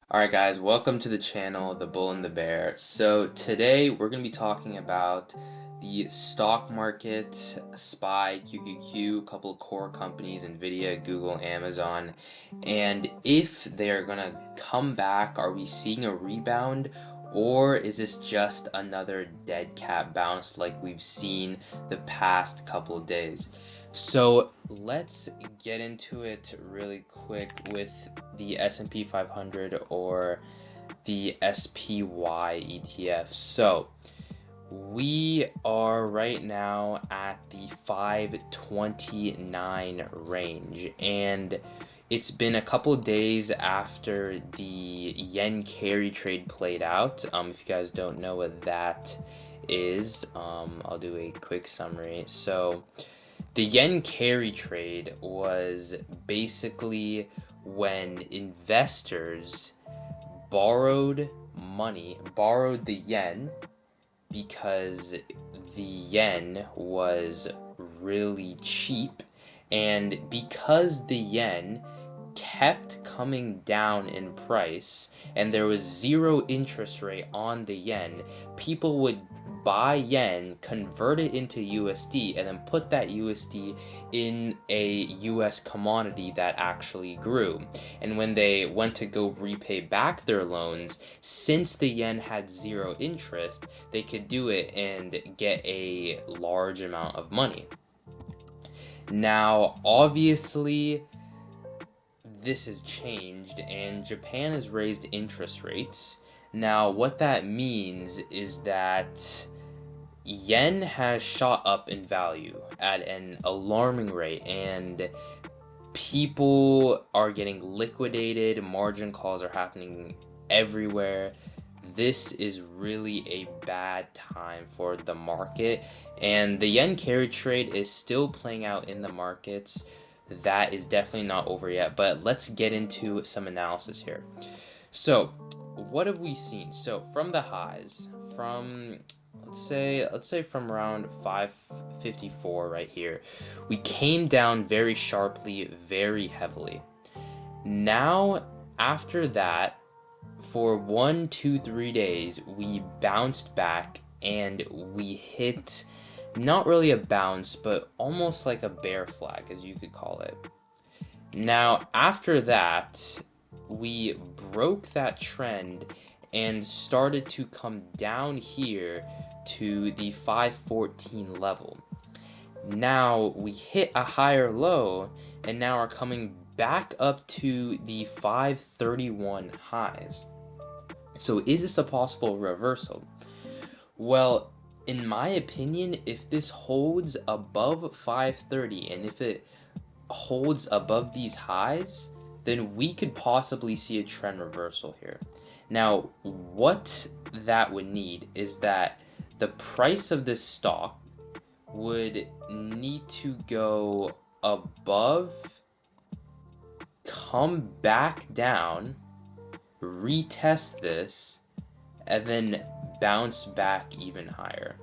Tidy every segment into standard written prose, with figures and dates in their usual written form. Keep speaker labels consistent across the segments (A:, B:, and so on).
A: Alright guys, welcome to the channel, The Bull and the Bear. So today we're going to be talking about the stock market, SPY, QQQ, a couple of core companies, Nvidia, Google, Amazon, and if they're going to come back, are we seeing a rebound? Or is this just another dead cat bounce like we've seen the past couple of days? So let's get into it really quick with the S&P 500 or the SPY ETF. So we are right now at the 529 range, and it's been a couple days after the yen carry trade played out. If you guys don't know what that is, I'll do a quick summary. So the yen carry trade was basically when investors borrowed money, borrowed the yen because the yen was really cheap, and because the yen kept coming down in price and there was zero interest rate on the yen, people would buy yen, convert it into USD, and then put that USD in a US commodity that actually grew. And when they went to go repay back their loans, since the yen had zero interest, they could do it and get a large amount of money. Now, obviously, this has changed and Japan has raised interest rates. Now, what that means is that yen has shot up in value at an alarming rate, and people are getting liquidated, margin calls are happening everywhere. This is really a bad time for the market, and the yen carry trade is still playing out in the markets. That is definitely not over yet, but let's get into some analysis here. So, what have we seen? So, from the highs, from let's say from around 554 right here, we came down very sharply, very heavily. Now, after that, for 1, 2, 3 days, we bounced back and we hit not really a bounce, but almost like a bear flag, as you could call it. Now, after that, we broke that trend and started to come down here to the 514 level. Now we hit a higher low and now are coming back up to the 531 highs. So is this a possible reversal? Well, in my opinion, if this holds above 530 and if it holds above these highs, then we could possibly see a trend reversal here. Now, what that would need is that the price of this stock would need to go above, come back down, retest this, and then bounce back even higher.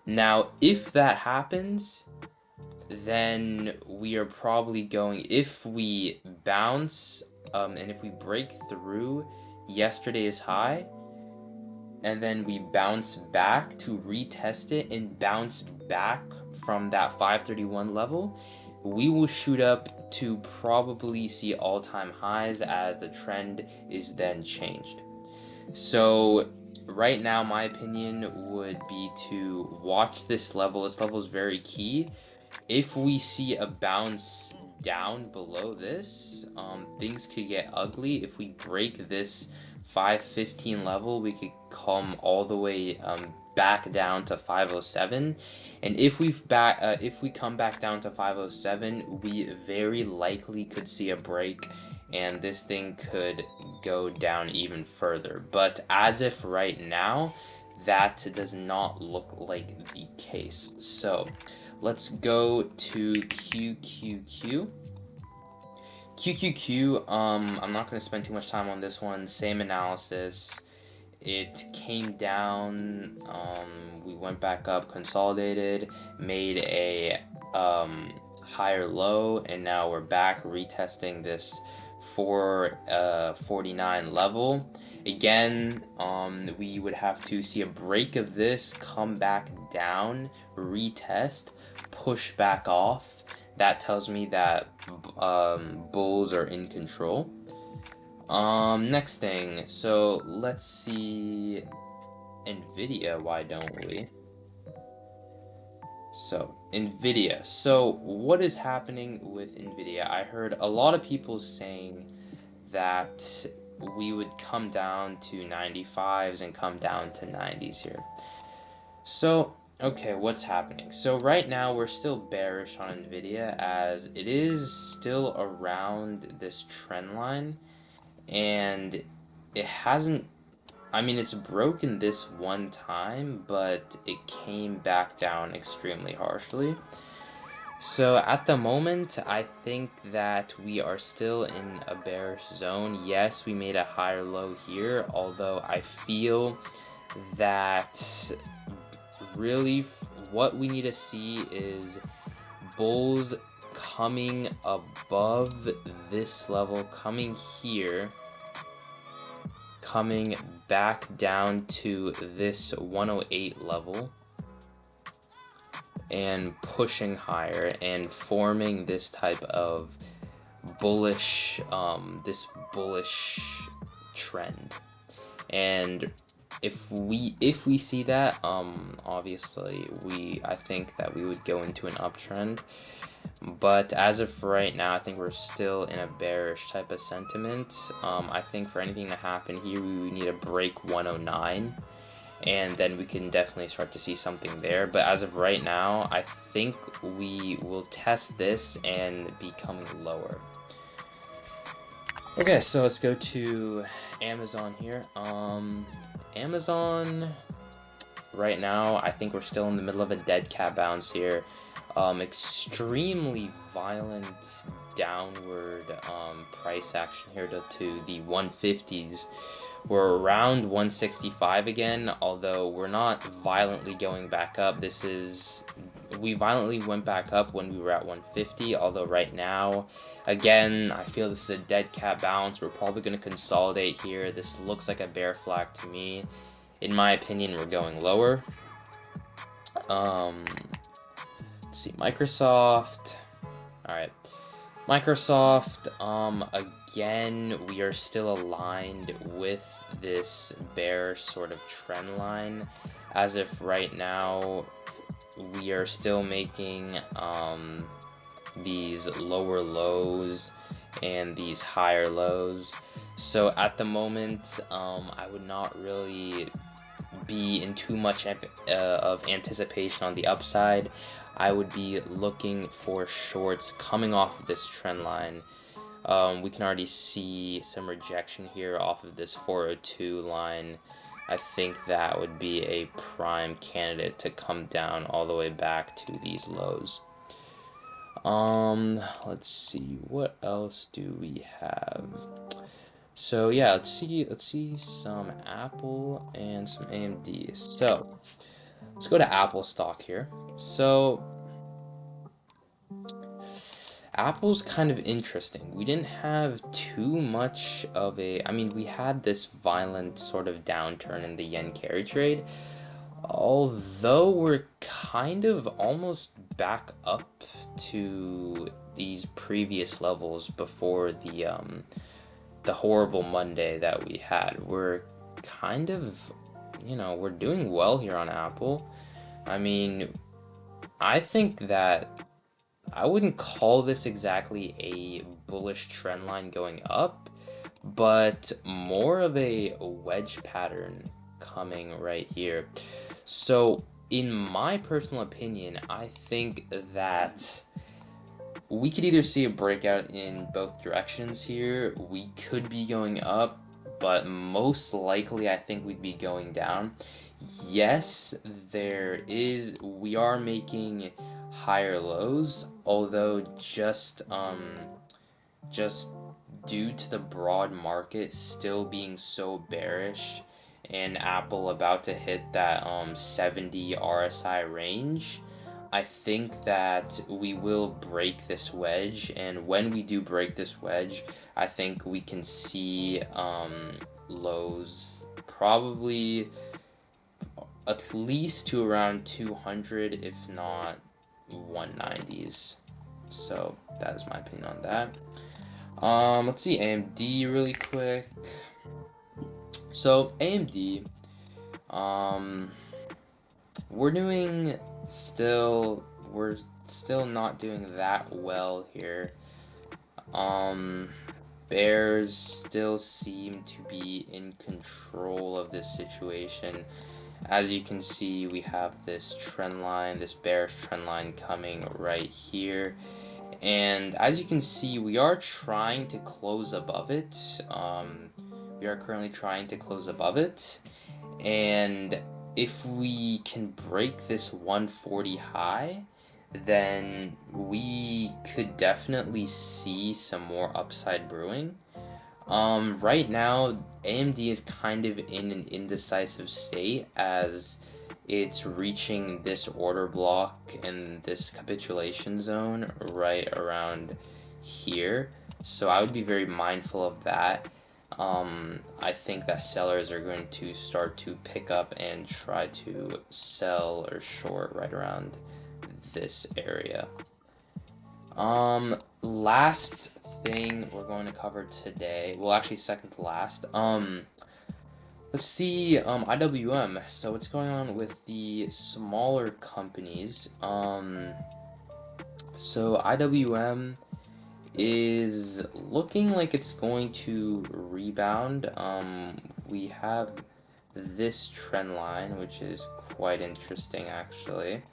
A: Now, if that happens, then we are probably going, if we bounce and if we break through yesterday's high and then we bounce back to retest it and bounce back from that 531 level, we will shoot up to probably see all-time highs as the trend is then changed. So right now, my opinion would be to watch this level. This level is very key. If we see a bounce down below this, things could get ugly. If we break this 515 level, we could come all the way back down to 507, and if we come back down to 507, we very likely could see a break and this thing could go down even further. But as if right now, that does not look like the case. So let's go to QQQ. QQQ, I'm not going to spend too much time on this one. Same analysis. It came down, we went back up, consolidated, made a higher low, and now we're back retesting this 449 level. Again, we would have to see a break of this, come back down, retest, push back off. That tells me that bulls are in control. Next thing, so let's see Nvidia, why don't we? So, Nvidia. So, what is happening with Nvidia? I heard a lot of people saying that we would come down to 95s and come down to 90s here. So, okay, what's happening? So right now we're still bearish on Nvidia as it is still around this trend line, and it hasn't, I mean, it's broken this one time, but it came back down extremely harshly. So at the moment, I think that we are still in a bearish zone. Yes, we made a higher low here, although I feel that really what we need to see is bulls coming above this level, coming here, coming back down to this 108 level, and pushing higher and forming this type of bullish trend. And if we see that, obviously I think that we would go into an uptrend. But as of right now, I think we're still in a bearish type of sentiment. I think for anything to happen here, we need to break 109, and then we can definitely start to see something there. But as of right now, I think we will test this and be coming lower. Okay, so let's go to Amazon here. Amazon, right now, I think we're still in the middle of a dead cat bounce here. Extremely violent downward price action here to the 150s. We're around 165 again, although we're not violently going back up. We violently went back up when we were at 150, although right now, again, I feel this is a dead cat bounce. We're probably going to consolidate here. This looks like a bear flag to me. In my opinion, we're going lower. Let's see, Microsoft. All right. Microsoft, again, we are still aligned with this bear sort of trend line, as if right now we are still making these lower lows and these higher lows. So at the moment, I would not really be in too much of anticipation on the upside. I would be looking for shorts coming off of this trend line. We can already see some rejection here off of this 402 line. I think that would be a prime candidate to come down all the way back to these lows. Let's see, what else do we have? So yeah, let's see some Apple and some AMD. So let's go to Apple stock here. So Apple's kind of interesting. We didn't have too much of I mean, we had this violent sort of downturn in the yen carry trade, although we're kind of almost back up to these previous levels before the horrible Monday that we had. We're kind of, we're doing well here on Apple. I mean, I think that I wouldn't call this exactly a bullish trend line going up, but more of a wedge pattern coming right here. So in my personal opinion, I think that we could either see a breakout in both directions here. We could be going up, but most likely I think we'd be going down. Yes, we are making higher lows, although just due to the broad market still being so bearish and Apple about to hit that 70 RSI range, I think that we will break this wedge, and when we do break this wedge, I think we can see lows probably at least to around 200, if not 190s. So that is my opinion on that. Let's see AMD really quick. So AMD, we're still not doing that well here. Bears still seem to be in control of this situation. As you can see, we have this trend line, this bearish trend line coming right here. And as you can see, we are trying to close above it. We are currently trying to close above it. And if we can break this 140 high, then we could definitely see some more upside brewing. Right now, AMD is kind of in an indecisive state as it's reaching this order block and this capitulation zone right around here. So I would be very mindful of that. I think that sellers are going to start to pick up and try to sell or short right around this area. Last thing we're going to cover today, well, actually second to last, let's see, IWM. So what's going on with the smaller companies? So IWM is looking like it's going to rebound. We have this trend line, which is quite interesting actually.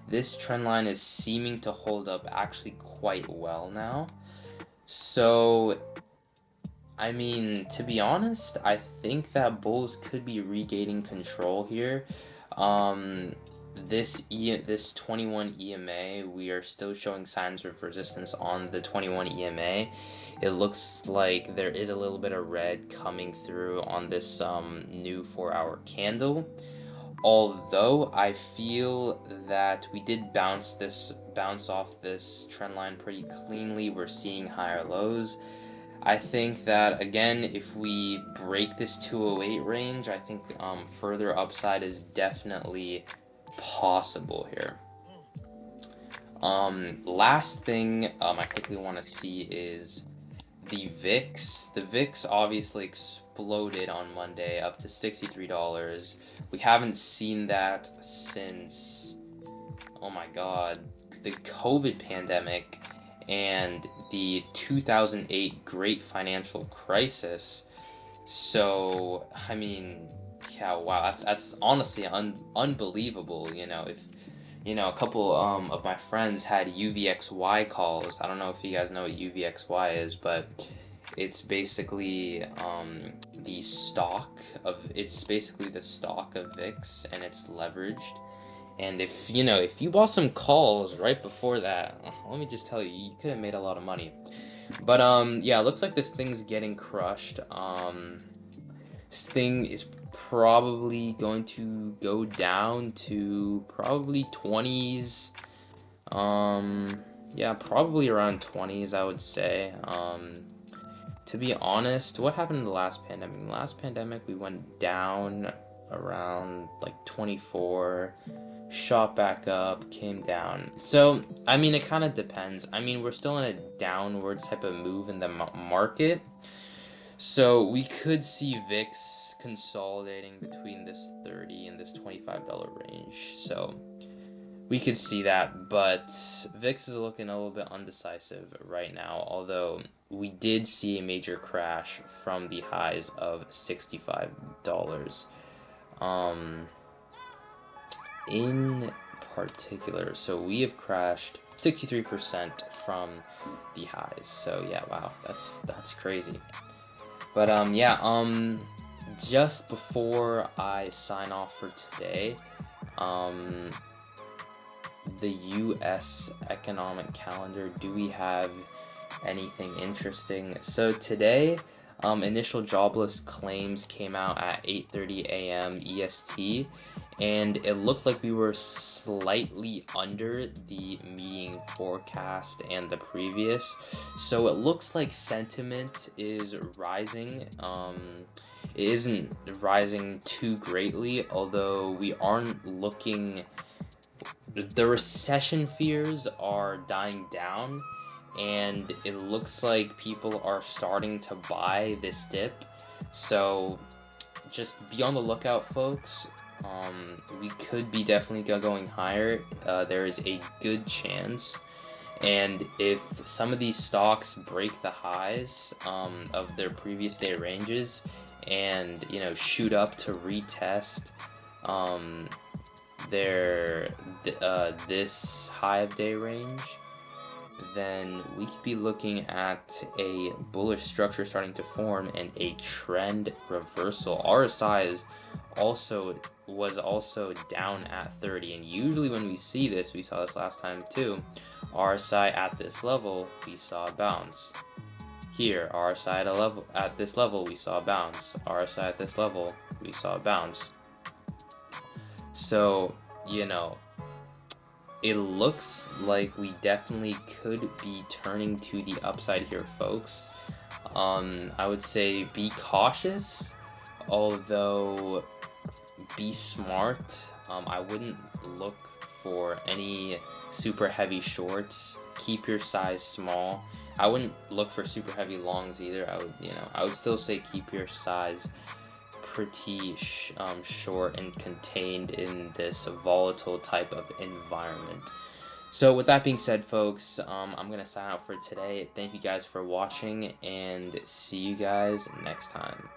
A: This trend line is seeming to hold up actually quite well now. So, I mean, to be honest, I think that bulls could be regaining control here. This 21 EMA, we are still showing signs of resistance on the 21 EMA. It looks like there is a little bit of red coming through on this new 4-hour candle. Although I feel that we did bounce off this trend line pretty cleanly, we're seeing higher lows. I think that again, if we break this 208 range, I think further upside is definitely possible here. Last thing I quickly want to see is the VIX. The VIX obviously exploded on Monday up to $63. We haven't seen that since, oh my god, the COVID pandemic and the 2008 Great Financial Crisis. So, I mean, yeah, wow, that's honestly unbelievable, you know, if a couple of my friends had UVXY calls. I don't know if you guys know what UVXY is, but it's basically it's basically the stock of VIX, and it's leveraged. And if you bought some calls right before that, let me just tell you, you could have made a lot of money. But yeah, it looks like this thing's getting crushed. This thing is probably going to go down to probably 20s. Yeah, probably around 20s, I would say. To be honest, what happened in the last pandemic? In the last pandemic, we went down around like 24, shot back up, came down. So, I mean, it kind of depends. I mean, we're still in a downward type of move in the market. So we could see VIX consolidating between this $30 and this $25 range. So we could see that, but VIX is looking a little bit undecisive right now, although we did see a major crash from the highs of $65. In particular, so we have crashed 63% from the highs. So yeah, wow, that's crazy. But yeah, just before I sign off for today, the US economic calendar, do we have anything interesting? So today, initial jobless claims came out at 8:30 a.m. EST, and it looked like we were slightly under the meeting forecast and the previous. So it looks like sentiment is rising. It isn't rising too greatly, although we aren't looking. The recession fears are dying down, and it looks like people are starting to buy this dip. So just be on the lookout, folks. We could be definitely going higher. There is a good chance. And if some of these stocks break the highs of their previous day ranges and, shoot up to retest this high of day range, then we could be looking at a bullish structure starting to form and a trend reversal. RSI was also down at 30, and usually when we see this, we saw this last time too, RSI at this level, we saw a bounce. Here, RSI at this level, we saw a bounce. RSI at this level, we saw a bounce. So, it looks like we definitely could be turning to the upside here, folks. I would say be cautious, although be smart. I wouldn't look for any super heavy shorts. Keep your size small. I wouldn't look for super heavy longs either. I would still say keep your size pretty short and contained in this volatile type of environment. So with that being said, folks, I'm gonna sign out for today. Thank you guys for watching, and see you guys next time.